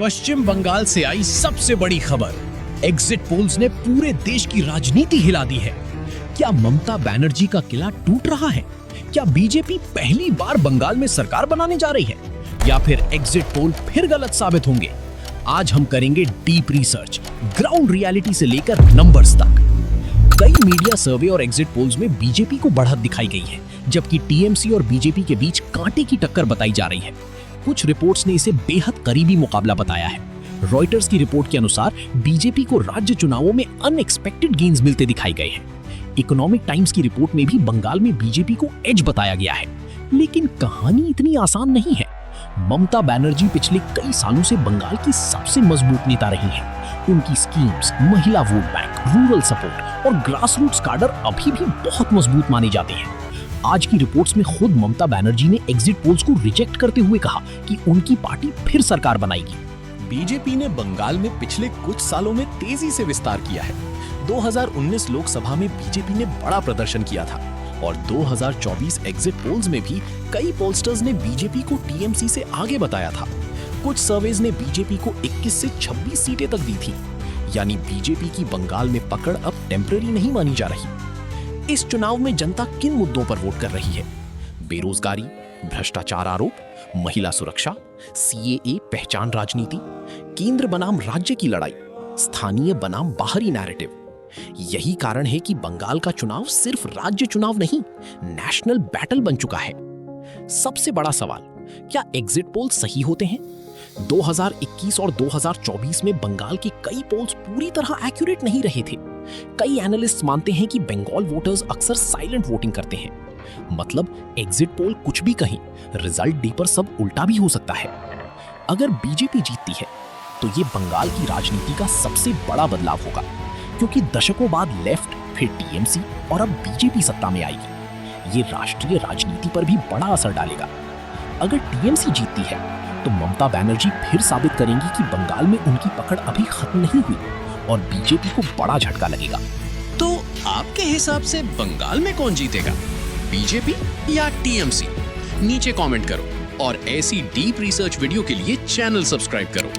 पश्चिम बंगाल से आई सबसे बड़ी खबर। एग्जिट पोल्स ने पूरे देश की राजनीति हिला दी है। क्या ममता बनर्जी का किला टूट रहा है? क्या बीजेपी पहली बार बंगाल में सरकार बनाने जा रही है, या फिर एग्जिट पोल फिर गलत साबित होंगे? आज हम करेंगे डीप रिसर्च, ग्राउंड रियलिटी से लेकर नंबर्स तक। कई मीडिया सर्वे और एग्जिट पोल्स में बीजेपी को बढ़त दिखाई गई है, जबकि टीएमसी और बीजेपी के बीच कांटे की टक्कर बताई जा रही है। कुछ रिपोर्ट्स ने इसे बेहद करीबी मुकाबला बताया है। रॉयटर्स की रिपोर्ट के अनुसार बीजेपी को राज्य चुनावों में अनएक्सपेक्टेड गेन्स मिलते दिखाई गए हैं। इकोनॉमिक टाइम्स की रिपोर्ट में भी बंगाल में बीजेपी को एज बताया गया है। लेकिन कहानी इतनी आसान नहीं है। ममता बनर्जी पिछले कई सालों से बंगाल की सबसे मजबूत नेता रही हैं। उनकी स्कीम्स, महिला वोट बैंक, रूरल सपोर्ट और ग्रासरूट्स काडर अभी भी बहुत मजबूत माने जाते हैं। आज की रिपोर्ट्स में खुद ममता बनर्जी ने एग्जिट पोल्स को रिजेक्ट करते हुए कहा कि उनकी पार्टी फिर सरकार बनाएगी। बीजेपी ने बंगाल में पिछले कुछ सालों में तेजी से विस्तार किया है। 2019 लोकसभा में बीजेपी ने बड़ा प्रदर्शन किया था और 2024 एग्जिट पोल्स में भी कई पोलस्टर्स ने बीजेपी को टीएमसी से आगे बताया था। कुछ सर्वेज ने बीजेपी को 21 से 26 सीटें तक दी थी। यानी बीजेपी की बंगाल में पकड़ अब टेम्पररी नहीं मानी जा रही। इस चुनाव में जनता किन मुद्दों पर वोट कर रही है? बेरोजगारी, भ्रष्टाचार आरोप, महिला सुरक्षा, सीएए पहचान राजनीति, केंद्र बनाम राज्य की लड़ाई, स्थानीय बनाम बाहरी नैरेटिव। यही कारण है कि बंगाल का चुनाव सिर्फ राज्य चुनाव नहीं, नेशनल बैटल बन चुका है। सबसे बड़ा सवाल, क्या एग्जिट पोल सही होते हैं? 2021 और 2024 में बंगाल के कई पोल्स पूरी तरह एक्यूरेट नहीं रहे थे। कई एनालिस्ट मानते हैं कि बंगाल वोटर्स अक्सर साइलेंट वोटिंग करते हैं। मतलब एग्जिट पोल कुछ भी कहें, रिजल्ट डे पर सब उल्टा भी हो सकता है। अगर बीजेपी जीतती है तो ये बंगाल की राजनीति का सबसे बड़ा बदलाव होगा, क्योंकि दशकों बाद लेफ्ट, फिर टीएमसी और अब बीजेपी सत्ता में आएगी। ये राष्ट्रीय राजनीति पर भी बड़ा असर डालेगा। अगर टीएमसी जीतती है तो ममता बनर्जी फिर साबित करेंगी कि बंगाल में उनकी पकड़ अभी खत्म नहीं हुई और बीजेपी को बड़ा झटका लगेगा। तो आपके हिसाब से बंगाल में कौन जीतेगा, बीजेपी या टीएमसी? नीचे कमेंट करो और ऐसी डीप रिसर्च वीडियो के लिए चैनल सब्सक्राइब करो।